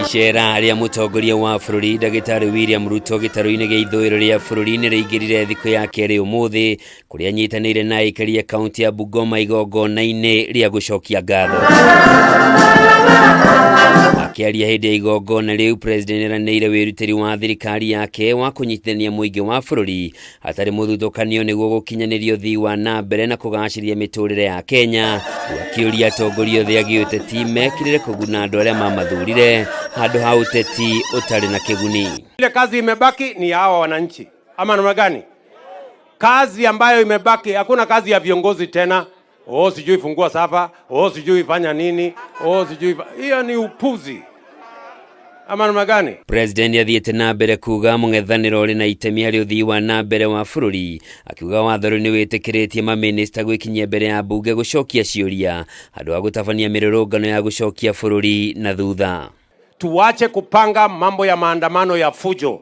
Icera ria mutongoria wa bururi Dagitari William Ruto gitaro-ini gia ithũĩro ria bururi ni riingirire thikũ ya kerĩ umuthi kuria anyitanĩire na aikari a kaunti ya Bungoma igongona-ini ria gucokia ngatho. Akiaria hĩndĩ ya igongona riu, president eranĩire wĩrutĩri wa thirikari yake wa kunyitithania mũingĩ wa bururi hatarĩ mũthutũkanio nĩguo gũkinyanĩria ũthii wa na mbere na kũgacĩrithia mĩtũrĩre ya Kenya, akĩũria atongoria othe a gĩũteti mekirĩre kũguna andũ arĩa mamathurire handũ ha ũteti ũtarĩ na kĩguni. Ile kazi imebaki ni hawa wananchi, ama namna gani? Kazi ambayo imebaki, hakuna kazi ya viongozi tena. Sijui fungua safa, sijui fanya nini, sijui hiyo ni upuzi. Ama namna gani? President athiĩte na mbere kuga mũng'ethanĩro ũrĩ na itemi harĩ ũthii wa na mbere wa bururi, akiuga watho nĩ wĩtĩkĩrĩtie mamĩnĩsta gwĩkinyia mbere ya mbunge gũcokia ciũria handũ ha gũtabania mĩrũrũngano ya gũcokia bururi na thutha. Tuache kupanga mambo ya maandamano ya fujo.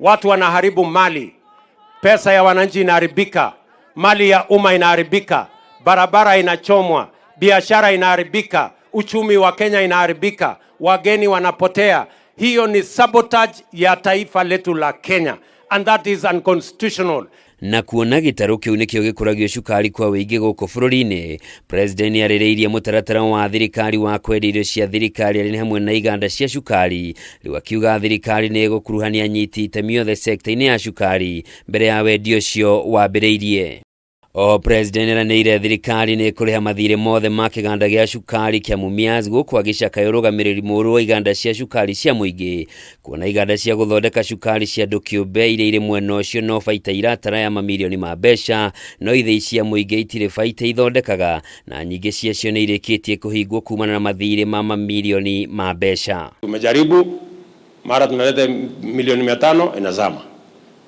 Watu wanaharibu mali, pesa ya wananchi inaharibika, mali ya umma inaharibika, barabara inachomwa, biashara inaharibika, uchumi wa Kenya inaharibika, wageni wanapotea. Hiyo ni sabotage ya taifa letu la Kenya, and that is unconstitutional. Na kuona gĩtarũ kĩu nĩkĩo gĩkũragio cukari kwa wĩingĩ gũkũ bũrũri-inĩ, president arĩrĩirie mũtaratara wa thirikari wa kwendia irio cia thirikari arĩ hamwe na iganda cia cukari, rĩu akiuga thirikari nĩ ĩgũkuruhania anyiti itemi othe sekta-inĩ ya cukari mbere ya wendio ũcio wambĩrĩirie. President eranĩire thirikari nĩ ĩkũrĩha mathirĩ mothe ma kĩganda gĩa cukari kĩa Mumias gũkũ agĩcakaya ũrũgamĩrĩri mũũru wa iganda cia cukari cia mũingĩ, kuona iganda cia gũthondeka cukari cia andũ kĩũmbe iria irĩ mwena ũcio no baita iratara ya mamirioni ma mbeca, no ithĩi cia mũingĩ itirĩ baita ithondekaga, na nyingĩ ciacio nĩ irĩkĩtie kũhingwo kumana na mathirĩ ma mamirioni ma mbeca. Tumejaribu, mara tunaleta milioni 500 inazama,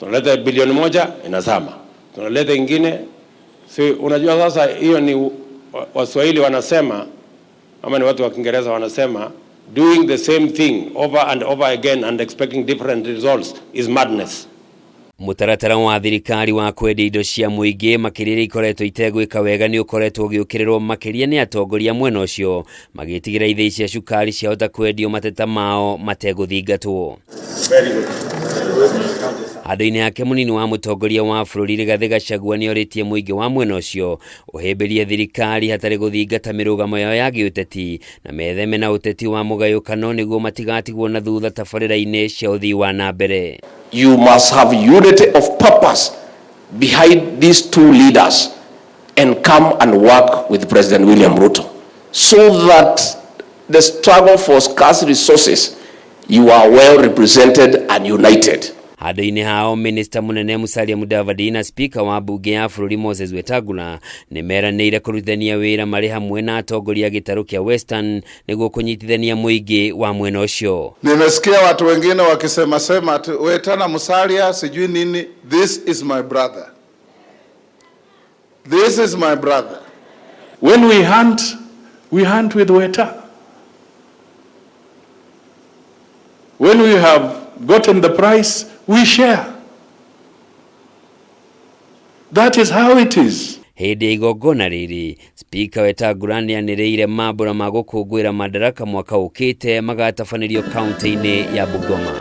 tunaleta bilioni 1 inazama, tunaleta ingine. Si unajua sasa hiyo ni Waswahili wanasema, ama ni watu wa Kiingereza wanasema, doing the same thing over and over again and expecting different results is madness. Mũtaratara wa thirikari wa kwendia indo cia mũingĩ makĩria ikoretwo itegwĩka wega nĩ ũkoretwo ũgĩũkĩrĩrwo makĩria nĩ atongoria mwena ũcio, magĩtigĩra ithĩi cia cukari ciahota kwendio mateta mao mategũthingatwo. Handũ-inĩ hake mũnini wa mũtongoria wa bũrũri Rigathĩ Gachagua nĩ orĩtie mũingĩ wa mwena ũcio ũhĩmbĩrie thirikari hatarĩ gũthingata mĩrũgamo yao ya gĩũteti na metheme na ũteti wa mũgayũkano nĩguo matigatigwo na thutha tabarĩra-inĩ cia ũthii wa na mbere. You must have unity of purpose behind these two leaders and come and work with President William Ruto so that the struggle for scarce resources, you are well represented and united. Handũ-inĩ hao, Minista Mũnene Musalia Mudavadi na Speaker wa Bunge ya bũrũri Moses Wetangula nĩ meranĩire kũrutithania wĩra marĩ hamwe na atongoria gĩtarũ kĩa Western nĩguo kũnyitithania mũingĩ wa mwena ũcio. Nimesikia watu wengine wakisema ati Wetana Musalia sijui nini. This is my brother. This is my brother. When we hunt with Weta. When we have gotten the price, we share. That is how it is. Hĩndĩ ya igongona rĩrĩ, Speaker Wetangula nĩanĩrĩire mambũra ma gũkũngũĩra madaraka mwaka ũkĩte magatabanĩrio kaunti-inĩ ya Bungoma.